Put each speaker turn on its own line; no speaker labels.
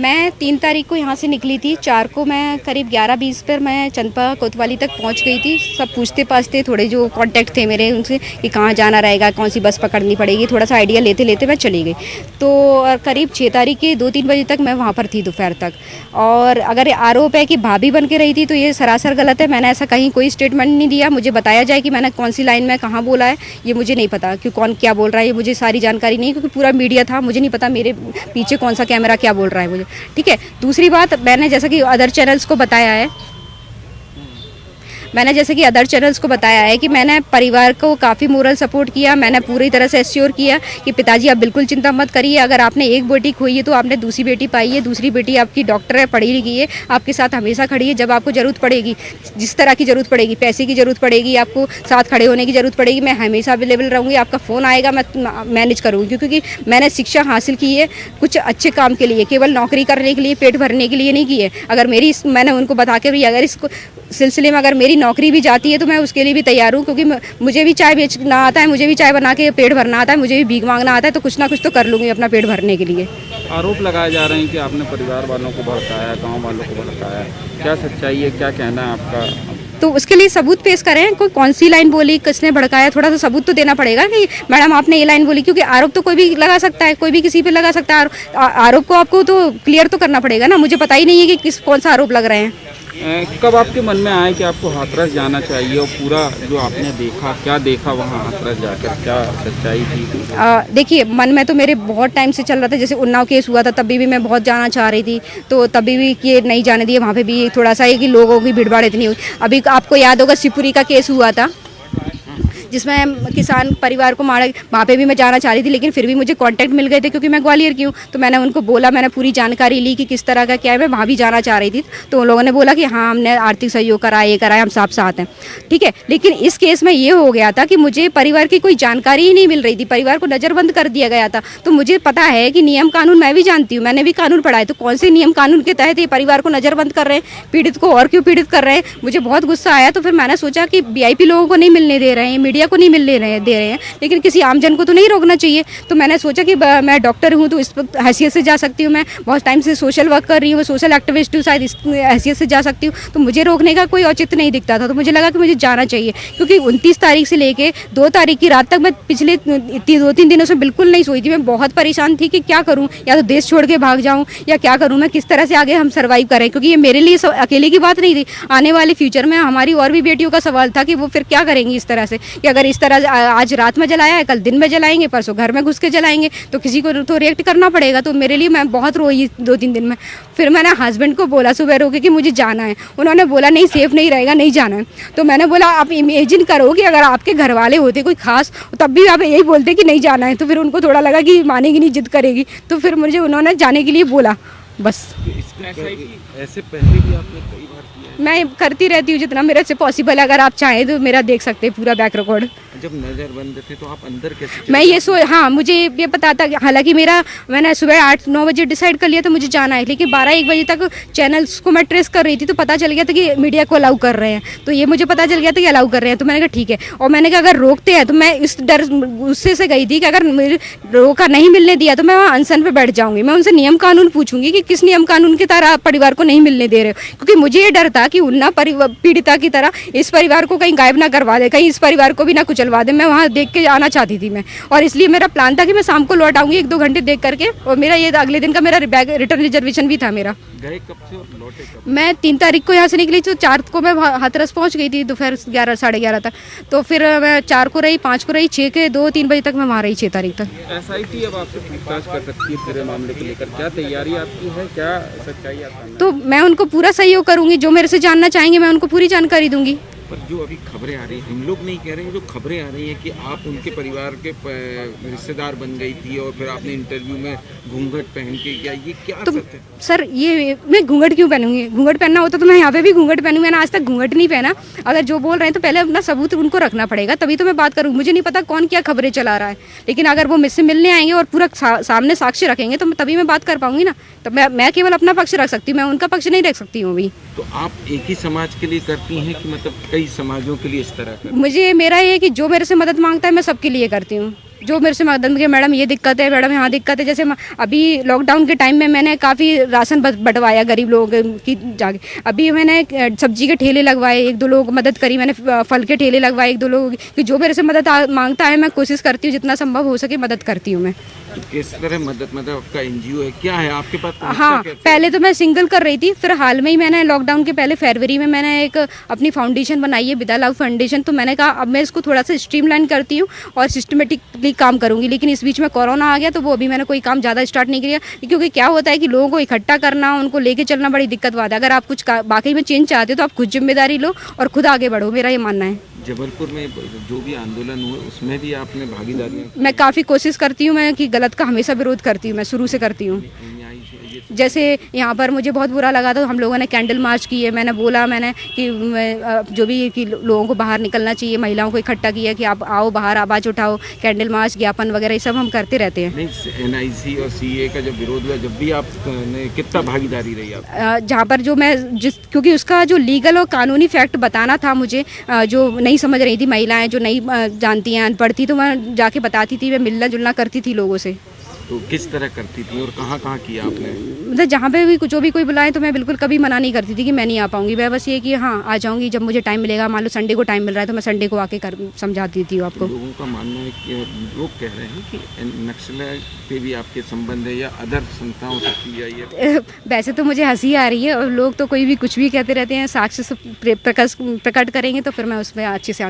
मैं 3 तारीख को यहाँ से निकली थी। 4 को मैं करीब 11:20 पर मैं चंदपा कोतवाली तक पहुँच गई थी। सब पूछते पाछते थोड़े जो कांटेक्ट थे मेरे उनसे कि कहाँ जाना रहेगा, कौन सी बस पकड़नी पड़ेगी, थोड़ा सा आइडिया लेते लेते मैं चली गई। तो करीब 6 तारीख के 2-3 बजे तक मैं वहाँ पर थी दोपहर तक। और अगर आरोप है कि भाभी बन के रही थी तो ये सरासर गलत है। मैंने ऐसा कहीं कोई स्टेटमेंट नहीं दिया। मुझे बताया जाए कि मैंने कौन सी लाइन में कहाँ बोला है, ये मुझे नहीं पता कि कौन क्या बोल रहा है। ये मुझे सारी जानकारी नहीं, क्योंकि पूरा मीडिया था। मुझे नहीं पता मेरे पीछे कौन सा कैमरा क्या बोल रहा है मुझे, ठीक है। दूसरी बात, मैंने जैसा कि अदर चैनल्स को बताया है कि मैंने परिवार को काफ़ी मोरल सपोर्ट किया। मैंने पूरी तरह से एश्योर किया कि पिताजी आप बिल्कुल चिंता मत करिए। अगर आपने एक बेटी खोई है तो आपने दूसरी बेटी पाई है। दूसरी बेटी आपकी डॉक्टर है, पढ़ी लिखी है, आपके साथ हमेशा खड़ी है। जब आपको ज़रूरत पड़ेगी, जिस तरह की ज़रूरत पड़ेगी, पैसे की ज़रूरत पड़ेगी, आपको साथ खड़े होने की ज़रूरत पड़ेगी, मैं हमेशा अवेलेबल रहूँगी। आपका फ़ोन आएगा, मैं मैनेज करूँगी, क्योंकि मैंने शिक्षा हासिल की है कुछ अच्छे काम के लिए, केवल नौकरी करने के लिए, पेट भरने के लिए नहीं की है। अगर मैंने उनको बता के भी, अगर इसको सिलसिले में अगर मेरी नौकरी भी जाती है तो मैं उसके लिए भी तैयार हूँ, क्योंकि मुझे भी चाय बेचना आता है, मुझे भी चाय बना के पेट भरना आता है, मुझे भी भीख मांगना आता है। तो कुछ ना कुछ तो कर लूँगी अपना पेट भरने के लिए।
आरोप लगाए जा रहे हैं कि आपने परिवार वालों को भड़काया, गांव वालों को भड़काया, क्या सच्चाई है, क्या कहना है आपका?
तो उसके लिए सबूत पेश करें। कोई कौन सी लाइन बोली, किसने भड़काया, थोड़ा सा सबूत तो देना पड़ेगा कि मैडम आपने ये लाइन बोली, क्योंकि आरोप तो कोई भी लगा सकता है, कोई भी किसी पे लगा सकता है। आरोप को आपको तो क्लियर तो करना पड़ेगा ना। मुझे पता ही नहीं है कि कौन सा आरोप लग रहे हैं।
कब आपके मन में आया कि आपको हाथरस जाना चाहिए, और पूरा जो आपने देखा, क्या देखा वहाँ हाथरस जाकर, क्या सच्चाई थी?
देखिए, मन में तो मेरे बहुत टाइम से चल रहा था। जैसे उन्नाव केस हुआ था तभी भी मैं बहुत जाना चाह रही थी, तो तभी भी ये नहीं जाने दिए। वहाँ पे भी थोड़ा सा है कि लोगों की भीड़भाड़ इतनी हुई। अभी आपको याद होगा शिवपुरी का केस हुआ था जिसमें किसान परिवार को मारा, वहाँ पे भी मैं जाना चाह रही थी, लेकिन फिर भी मुझे कांटेक्ट मिल गए थे, क्योंकि मैं ग्वालियर की हूँ। तो मैंने उनको बोला, मैंने पूरी जानकारी ली कि किस तरह का क्या है। मैं वहाँ भी जाना चाह रही थी, तो उन लोगों ने बोला कि हाँ हमने आर्थिक सहयोग करा, ये कराया, हम साथ हैं, ठीक है। लेकिन इस केस में ये हो गया था कि मुझे परिवार की कोई जानकारी ही नहीं मिल रही थी। परिवार को नज़रबंद कर दिया गया था। तो मुझे पता है कि नियम कानून मैं भी जानती हूँ, मैंने भी कानून पढ़ा है। तो कौन से नियम कानून के तहत ये परिवार को नज़रबंद कर रहे हैं, पीड़ित को और क्यों पीड़ित कर रहे हैं। मुझे बहुत गुस्सा आया। तो फिर मैंने सोचा कि VIP लोगों को नहीं मिलने दे रहे हैं, मीडिया को नहीं मिलने दे रहे हैं, लेकिन किसी आम जन को तो नहीं रोकना चाहिए। तो मैंने सोचा कि मैं डॉक्टर हूँ तो इस हैसियत से जा सकती हूँ। मैं बहुत टाइम से सोशल वर्क कर रही हूँ, सोशल एक्टिविस्ट हूँ, शायद इस हैसियत से जा सकती हूँ। तो मुझे रोकने का कोई औचित्य नहीं दिखता था। तो मुझे लगा कि मुझे जाना चाहिए, क्योंकि 29 तारीख से लेके 2 तारीख की रात तक मैं पिछले 2-3 दिनों से बिल्कुल नहीं सोई थी। मैं बहुत परेशान थी कि क्या करूँ, या तो देश छोड़ के भाग जाऊँ या क्या करूँ, मैं किस तरह से आगे हम सर्वाइव करें, क्योंकि ये मेरे लिए अकेले की बात नहीं थी। आने वाले फ्यूचर में हमारी और भी बेटियों का सवाल था कि वो फिर क्या करेंगी इस तरह से, कि अगर इस तरह आज रात में जलाया है, कल दिन में जलाएंगे, परसों घर में घुस के जलाएंगे, तो किसी को तो रिएक्ट करना पड़ेगा। तो मेरे लिए मैं बहुत रोई 2-3 दिन में। फिर मैंने हस्बैंड को बोला सुबह रोके कि मुझे जाना है। उन्होंने बोला नहीं, सेफ नहीं रहेगा, नहीं जाना है। तो मैंने बोला आप इमेजिन करो कि अगर आपके घर वाले होते कोई खास, तब भी आप यही बोलते कि नहीं जाना है। तो फिर उनको थोड़ा लगा कि मानेगी नहीं, जिद करेगी। तो फिर मुझे उन्होंने जाने के लिए बोला, बस।
ऐसे पहले भी आपने कई बार किया है?
मैं करती रहती हूँ जितना मेरे से पॉसिबल है। अगर आप चाहें तो मेरा देख सकते हैं पूरा बैक रिकॉर्ड।
जब नज़रबंद थे तो आप अंदर कैसे?
मैं ये हाँ, मुझे ये पता था, हालांकि मैंने सुबह 8-9 बजे डिसाइड कर लिया था मुझे जाना है, लेकिन 12-1 बजे तक चैनल्स को मैं ट्रेस कर रही थी। तो पता चल गया था कि मीडिया को अलाउ कर रहे हैं। तो ये मुझे पता चल गया था कि अलाउ कर रहे हैं। तो मैंने कहा ठीक है। और मैंने कहा अगर रोकते हैं तो मैं इस डर गुस्से से गई थी कि अगर रोका नहीं मिलने दिया तो मैं वहाँ अनशन पे बैठ जाऊँगी। मैं उनसे नियम कानून पूछूंगी कि किस नियम कानून की तरह आप परिवार को नहीं मिलने दे रहे हो, क्योंकि मुझे ये डर था कि उन्ना पीड़िता की तरह इस परिवार को कहीं गायब ना करवा दे, कहीं इस परिवार को भी ना कुचलवा दे। मैं वहाँ देख के आना चाहती थी मैं, और इसलिए मेरा प्लान था कि मैं शाम को लौट आऊंगी 1-2 घंटे देख करके। और मेरा ये अगले दिन का मेरा रिटर्न रिजर्वेशन भी था मेरा।
गए कब से और लौटे कब?
मैं 3 तारीख को यहाँ से निकली, तो 4 को मैं हाथरस पहुँच गई थी दोपहर 11-11:30 तक। तो फिर मैं 4 को रही, 5 को रही, 6 के 2-3 बजे तक मैं वहाँ रही, 6 तारीख तक।
SIT अब आपसे पूछताछ कर सकती है पूरे मामले को लेकर, क्या तैयारी आपकी है, क्या सच्चाई आपकी?
तो मैं उनको पूरा सहयोग करूँगी, जो मेरे से जानना चाहेंगे मैं उनको पूरी जानकारी दूंगी।
पर जो अभी खबरें आ रही हैं, हम लोग नहीं कह रहे हैं, जो खबरें आ रही हैं कि आप उनके परिवार के रिश्तेदार बन गई थी और फिर आपने इंटरव्यू में घूंघट पहन के किया, ये क्या
तो
सच है?
सर, ये मैं घूंघट क्यों पहनूंगी? घूंघट पहनना होता तो मैं यहाँ पे भी घूंघट पहनूंगी। मैंने आज तक घूंघट नहीं पहना। अगर जो बोल रहे हैं तो पहले अपना सबूत उनको रखना पड़ेगा, तभी तो मैं बात करूँ। मुझे नहीं पता कौन क्या खबरें चला रहा है, लेकिन अगर वो मुझसे मिलने आएंगे और पूरा सामने साक्ष्य रखेंगे तो तभी मैं बात कर पाऊंगी ना। तो मैं केवल अपना पक्ष रख सकती हूँ, मैं उनका पक्ष नहीं रख सकती हूँ अभी।
तो आप एक ही समाज के लिए करती हैं कि मतलब कई समाजों के लिए इस तरह का?
मुझे मेरा ये है कि जो मेरे से मदद मांगता है मैं सबके लिए करती हूँ। जो मेरे से मदद की मैडम ये दिक्कत है, मैडम यहाँ दिक्कत है। जैसे अभी लॉकडाउन के टाइम में मैंने काफ़ी राशन बंटवाया गरीब लोगों की जाके। अभी मैंने सब्जी के ठेले लगवाए, 1-2 लोगों को मदद करी। मैंने फल के ठेले लगवाए 1-2 लोगों की। जो मेरे से मदद मांगता है मैं कोशिश करती हूँ जितना संभव हो सके मदद करती हूँ मैं।
तो किस तरह मदद, मतलब आपका एनजीओ है, क्या है आपके पास?
हाँ, पहले तो मैं सिंगल कर रही थी, फिर हाल में ही मैंने लॉकडाउन के पहले फरवरी में मैंने एक अपनी फाउंडेशन बनाई है, विदा लाभ फाउंडेशन। तो मैंने कहा अब मैं इसको थोड़ा सा स्ट्रीमलाइन करती हूँ और सिस्टमेटिकली काम करूँगी। लेकिन इस बीच में कोरोना आ गया तो वो अभी मैंने कोई काम ज़्यादा स्टार्ट नहीं किया, क्योंकि क्या होता है कि लोगों को इकट्ठा करना, उनको लेके चलना बड़ी दिक्कत वाला है। अगर आप कुछ बाकी में चेंज चाहते हो तो आप खुद जिम्मेदारी लो और खुद आगे बढ़ो, मेरा ये मानना है।
जबलपुर में जो भी आंदोलन हुए उसमें भी आपने भागीदारी?
मैं काफ़ी कोशिश करती हूँ, मैं कि गलत का हमेशा विरोध करती हूँ, मैं शुरू से करती हूँ। जैसे यहाँ पर मुझे बहुत बुरा लगा तो हम लोगों ने कैंडल मार्च किए। मैंने बोला कि जो भी कि लोगों को बाहर निकलना चाहिए, महिलाओं को इकट्ठा किया कि आप आओ बाहर, आवाज़ उठाओ, कैंडल मार्च, ज्ञापन वगैरह ये सब हम करते रहते हैं।
नहीं, एनआईसी और सीए का जब विरोध हुआ, जब भी आपने कितना भागीदारी रही आप?
जहाँ पर जो मैं क्योंकि उसका जो लीगल और कानूनी फैक्ट बताना था मुझे, जो नहीं समझ रही थी महिलाएं, जो नहीं जानती हैं, अनपढ़ थी, तो मैं जाके बताती थी, मैं मिलना जुलना करती थी लोगों से।
तो किस तरह करती थी और कहाँ कहाँ किया आपने?
मतलब जहाँ पे भी जो भी कोई बुलाए तो मैं बिल्कुल कभी मना नहीं करती थी कि मैं नहीं आ पाऊँगी। मैं बस ये कि हाँ आ जाऊँगी जब मुझे टाइम मिलेगा। मान लो संडे को टाइम मिल रहा है तो मैं संडे को आके समझा देती हूँ आपको।
लोगों का मानना है कि लोग कह रहे हैं कि नक्सल पे भी आपके संबंध है या अदर संस्थाओं से की जाए है।
वैसे तो मुझे हंसी आ रही है और लोग तो कोई भी कुछ भी कहते रहते हैं। साक्ष्य से प्रकट करेंगे तो फिर मैं उसमें अच्छे से